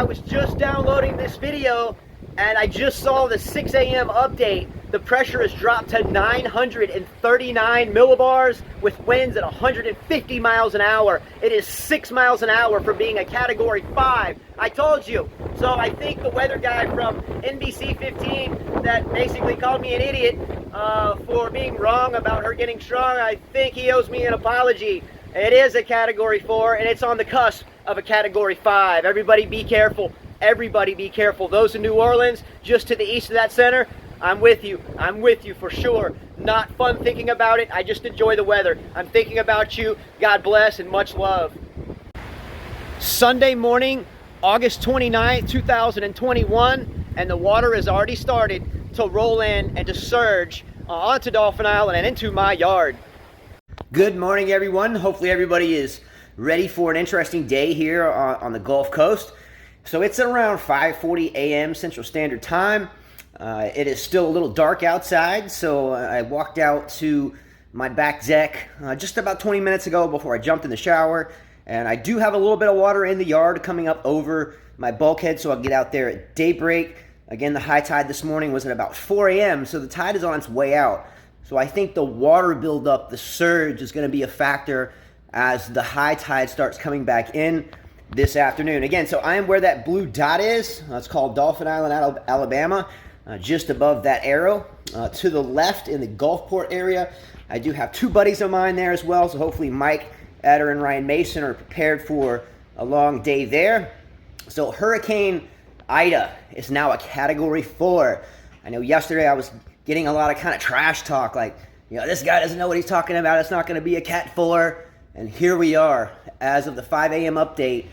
I was just downloading this video and I just saw the 6 a.m. update. The pressure has dropped to 939 millibars with winds at 150 miles an hour. It is 6 miles an hour for being a Category 5. I told you. So I think the weather guy from NBC 15 that basically called me an idiot for being wrong about her getting strong, I think he owes me an apology. It is a Category 4 and it's on the cusp of a Category 5. Everybody be careful. Everybody be careful. Those in New Orleans, just to the east of that center, I'm with you. I'm with you for sure. Not fun thinking about it. I just enjoy the weather. I'm thinking about you. God bless and much love. Sunday morning, August 29th, 2021, and the water has already started to roll in and to surge onto Dauphin Island and into my yard. Good morning, everyone. Hopefully everybody is ready for an interesting day here on the Gulf Coast. So it's around 5:40 a.m. Central Standard Time. It is still a little dark outside, so I walked out to my back deck just about 20 minutes ago before I jumped in the shower. And I do have a little bit of water in the yard coming up over my bulkhead, so I'll get out there at daybreak. Again, the high tide this morning was at about 4 a.m., so the tide is on its way out. So I think the water buildup, the surge, is going to be a factor as the high tide starts coming back in this afternoon. Again, so I am where that blue dot is. It's called Dauphin Island, Alabama, just above that arrow. To the left in the Gulfport area, I do have two buddies of mine there as well, so hopefully Mike Etter and Ryan Mason are prepared for a long day there. So Hurricane Ida is now a Category 4. I know yesterday I was getting a lot of kind of trash talk, like, you know, this guy doesn't know what he's talking about, it's not going to be a Cat 4. And here we are. As of the 5 a.m. update,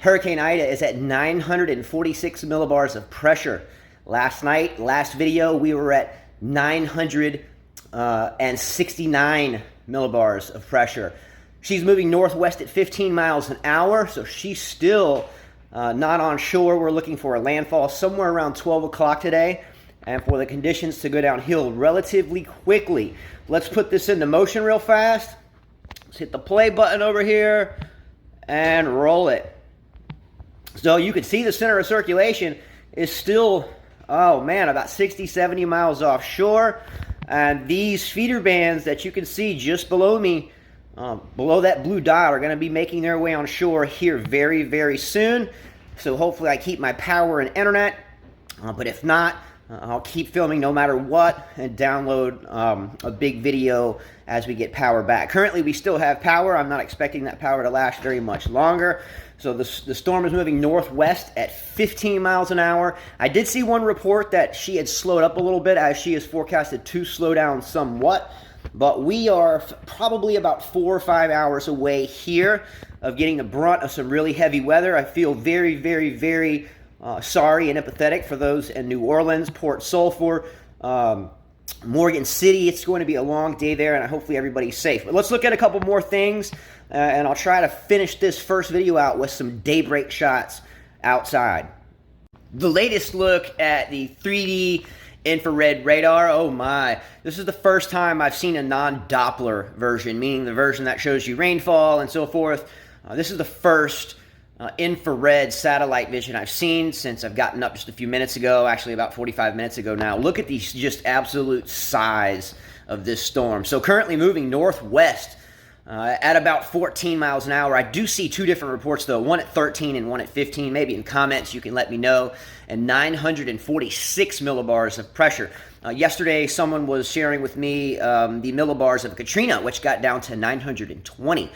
Hurricane Ida is at 946 millibars of pressure. Last night, last video, we were at 969 millibars of pressure. She's moving northwest at 15 miles an hour, so she's still not on shore. We're looking for a landfall somewhere around 12 o'clock today, and for the conditions to go downhill relatively quickly. Let's put this into motion real fast. Let's hit the play button over here and roll it. So you can see the center of circulation is still, oh man, about 60, 70 miles offshore. And these feeder bands that you can see just below me, below that blue dot, are going to be making their way on shore here very, very soon. So hopefully I keep my power and internet. But if not, I'll keep filming no matter what and download a big video as we get power back. Currently, we still have power. I'm not expecting that power to last very much longer. So the storm is moving northwest at 15 miles an hour. I did see one report that she had slowed up a little bit, as she is forecasted to slow down somewhat. But we are probably about 4 or 5 hours away here of getting the brunt of some really heavy weather. I feel very, very, very sorry and empathetic for those in New Orleans, Port Sulphur, Morgan City. It's going to be a long day there, and hopefully everybody's safe. But let's look at a couple more things, and I'll try to finish this first video out with some daybreak shots outside. The latest look at the 3D infrared radar. Oh my, this is the first time I've seen a non-Doppler version, meaning the version that shows you rainfall and so forth. This is the first infrared satellite vision I've seen since I've gotten up just a few minutes ago, actually about 45 minutes ago now. Look at the just absolute size of this storm. So currently moving northwest at about 14 miles an hour. I do see two different reports though, one at 13 and one at 15. Maybe in comments you can let me know. And 946 millibars of pressure. Yesterday someone was sharing with me the millibars of Katrina, which got down to 920.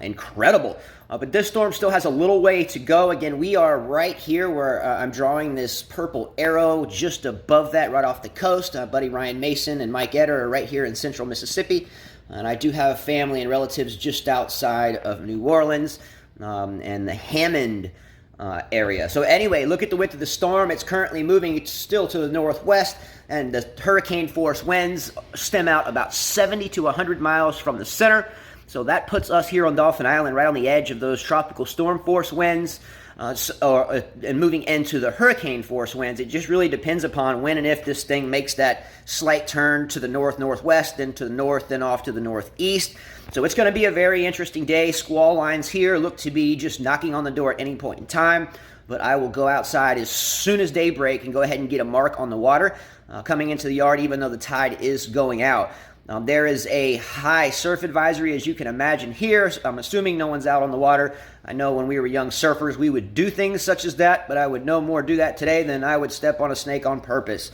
Incredible. But this storm still has a little way to go. Again, we are right here where I'm drawing this purple arrow just above that, right off the coast. Buddy Ryan Mason and Mike Etter are right here in central Mississippi. And I do have family and relatives just outside of New Orleans and the Hammond area. So anyway, look at the width of the storm. It's currently moving still to the northwest, and the hurricane force winds stem out about 70 to 100 miles from the center. So that puts us here on Dauphin Island right on the edge of those tropical storm force winds. and moving into the hurricane force winds. It just really depends upon when and if this thing makes that slight turn to the north-northwest, then to the north, then off to the northeast. So it's going to be a very interesting day. Squall lines here look to be just knocking on the door at any point in time, but I will go outside as soon as daybreak and go ahead and get a mark on the water coming into the yard, even though the tide is going out. There is a high surf advisory, as you can imagine here. I'm assuming no one's out on the water. I know when we were young surfers, we would do things such as that, but I would no more do that today than I would step on a snake on purpose.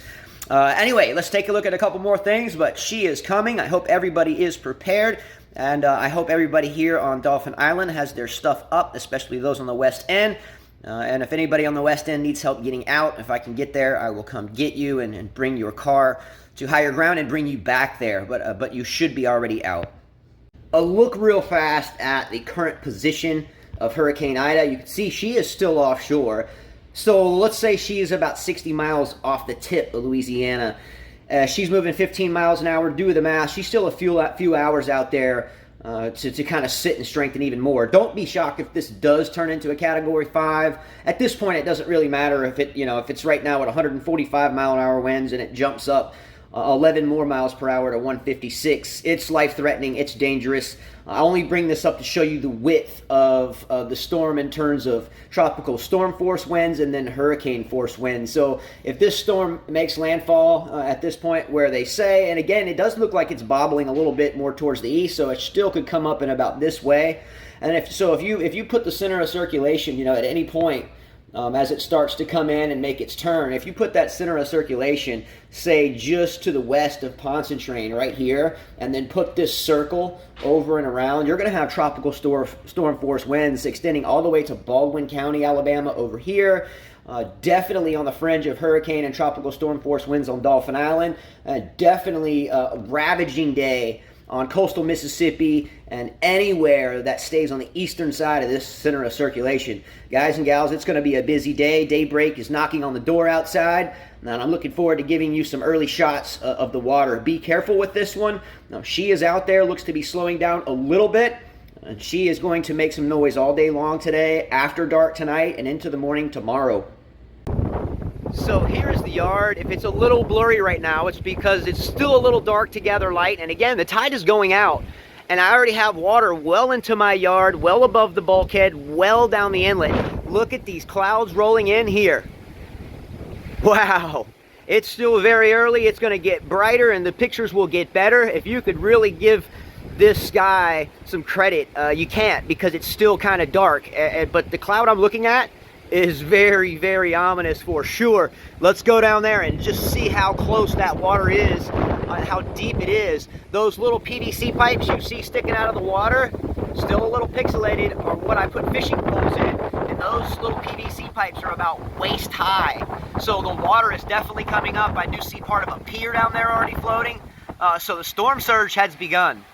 Anyway, let's take a look at a couple more things, but she is coming. I hope everybody is prepared, and I hope everybody here on Dauphin Island has their stuff up, especially those on the west end. And if anybody on the west end needs help getting out, if I can get there, I will come get you and bring your car to higher ground and bring you back there, but you should be already out. A look real fast at the current position of Hurricane Ida. You can see she is still offshore. So let's say she is about 60 miles off the tip of Louisiana. She's moving 15 miles an hour. Do the math. She's still a few hours out there to kind of sit and strengthen even more. Don't be shocked if this does turn into a Category 5. At this point, it doesn't really matter if it's right now at 145 mile an hour winds and it jumps up 11 more miles per hour to 156. It's life-threatening. It's dangerous. I only bring this up to show you the width of the storm in terms of tropical storm force winds and then hurricane force winds. So if this storm makes landfall at this point where they say, and again, it does look like it's bobbling a little bit more towards the east, so it still could come up in about this way. And if you put the center of circulation, at any point, as it starts to come in and make its turn, if you put that center of circulation, say just to the west of Pontchartrain right here, and then put this circle over and around, you're going to have tropical storm force winds extending all the way to Baldwin County, Alabama over here. Definitely on the fringe of hurricane and tropical storm force winds on Dauphin Island. Definitely a ravaging day on coastal Mississippi and anywhere that stays on the eastern side of this center of circulation. Guys and gals, it's going to be a busy day. Daybreak is knocking on the door outside, and I'm looking forward to giving you some early shots of the water. Be careful with this one. Now, she is out there, looks to be slowing down a little bit, and she is going to make some noise all day long today, after dark tonight, and into the morning tomorrow. So here's the yard. If it's a little blurry right now, it's because it's still a little dark to gather light. And again, the tide is going out. And I already have water well into my yard, well above the bulkhead, well down the inlet. Look at these clouds rolling in here. Wow. It's still very early. It's going to get brighter and the pictures will get better. If you could really give this sky some credit, you can't, because it's still kind of dark. But the cloud I'm looking at is very, very ominous for sure. Let's go down there and just see how close that water is, how deep it is. Those little PVC pipes you see sticking out of the water, still a little pixelated, are what I put fishing poles in. And those little PVC pipes are about waist high. So the water is definitely coming up. I do see part of a pier down there already floating. So the storm surge has begun.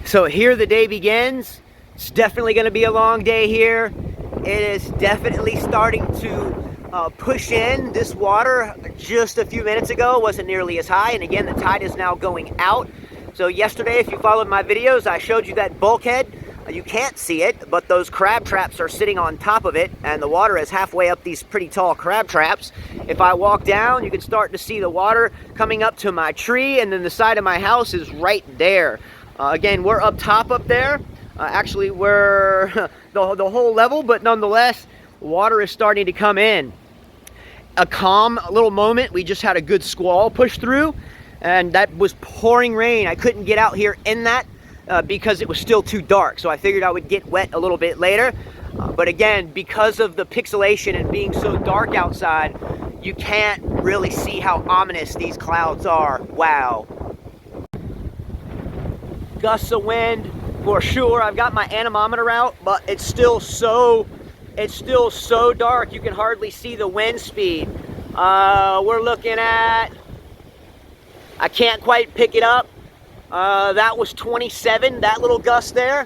So here the day begins. It's definitely going to be a long day here. It is definitely starting to push in. This water just a few minutes ago wasn't nearly as high, and again the tide is now going out. So yesterday, if you followed my videos, I showed you that bulkhead. You can't see it, but those crab traps are sitting on top of it, and the water is halfway up these pretty tall crab traps. If I walk down, you can start to see the water coming up to my tree, and then the side of my house is right there. Again, we're up top up there. Actually, we're the whole level, but nonetheless, water is starting to come in. A calm little moment. We just had a good squall push through, and that was pouring rain. I couldn't get out here in that because it was still too dark, so I figured I would get wet a little bit later. But again, because of the pixelation and being so dark outside, you can't really see how ominous these clouds are. Wow. Gusts of wind. For sure, I've got my anemometer out, but it's still so dark you can hardly see the wind speed. We're looking at, I can't quite pick it up. That was 27, that little gust there.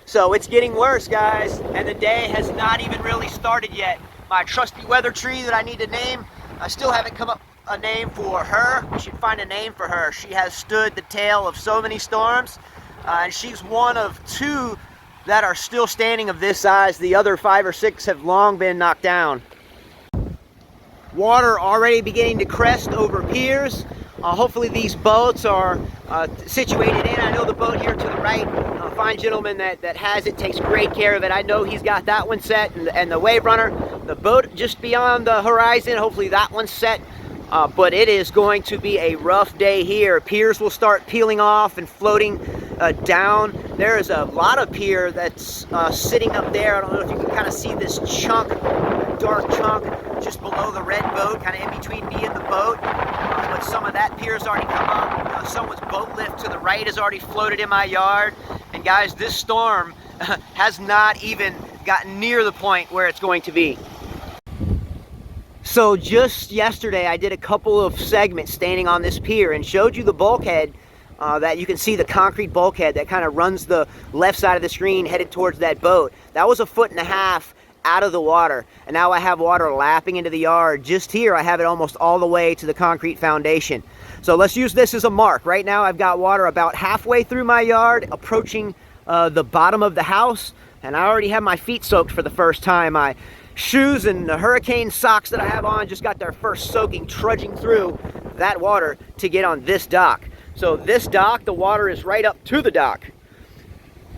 So it's getting worse, guys, and the day has not even really started yet. My trusty weather tree that I need to name, I still haven't come up a name for her. We should find a name for her. She has stood the tale of so many storms. And she's one of two that are still standing of this size. The other 5 or 6 have long been knocked down. Water already beginning to crest over piers. Hopefully these boats are situated in. I know the boat here to the right, fine gentleman that has it takes great care of it. I know he's got that one set, and the wave runner, the boat just beyond the horizon, hopefully that one's set. But it is going to be a rough day here. Piers will start peeling off and floating down. There is a lot of pier that's sitting up there. I don't know if you can kind of see this chunk, dark chunk, just below the red boat, kind of in between me and the boat. But some of that pier's already come up. Someone's boat lift to the right has already floated in my yard. And guys, this storm has not even gotten near the point where it's going to be. So just yesterday, I did a couple of segments standing on this pier and showed you the bulkhead that you can see, the concrete bulkhead that kind of runs the left side of the screen headed towards that boat. That was 1.5 feet out of the water, and now I have water lapping into the yard. Just here, I have it almost all the way to the concrete foundation. So let's use this as a mark. Right now, I've got water about halfway through my yard, approaching the bottom of the house, and I already have my feet soaked for the first time. My shoes and the hurricane socks that I have on just got their first soaking, trudging through that water to get on this dock. So this dock, the water is right up to the dock.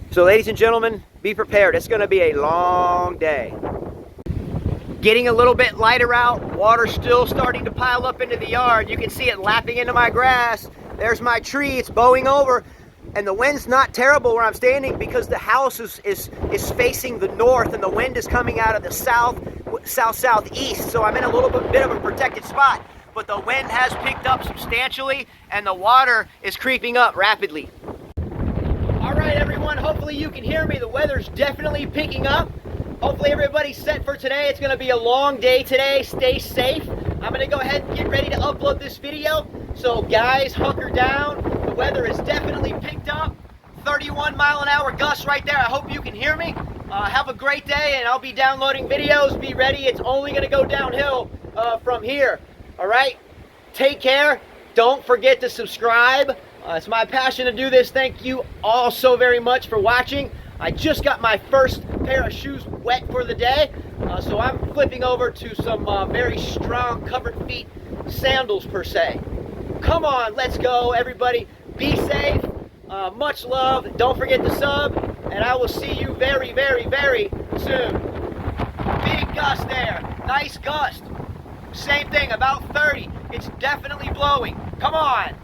So ladies and gentlemen, be prepared. It's going to be a long day. Getting a little bit lighter out, water still starting to pile up into the yard. You can see it lapping into my grass. There's my tree, it's bowing over. And the wind's not terrible where I'm standing because the house is facing the north and the wind is coming out of the southeast. So I'm in a little bit of a protected spot. But the wind has picked up substantially and the water is creeping up rapidly. All right, everyone, hopefully you can hear me. The weather's definitely picking up. Hopefully everybody's set for today. It's gonna be a long day today. Stay safe. I'm gonna go ahead and get ready to upload this video. So guys, hunker down. The weather is definitely picked up. 31-mile-an-hour gusts right there. I hope you can hear me. Have a great day, and I'll be downloading videos. Be ready. It's only gonna go downhill from here. All right, take care. Don't forget to subscribe. It's my passion to do this. Thank you all so very much for watching. I just got my first pair of shoes wet for the day, so I'm flipping over to some very strong covered feet sandals per se. Come on, let's go, everybody. Be safe. Much love. Don't forget to sub, and I will see you very, very, very soon. Big gust there. Nice gust. Same thing, about 30. It's definitely blowing. Come on.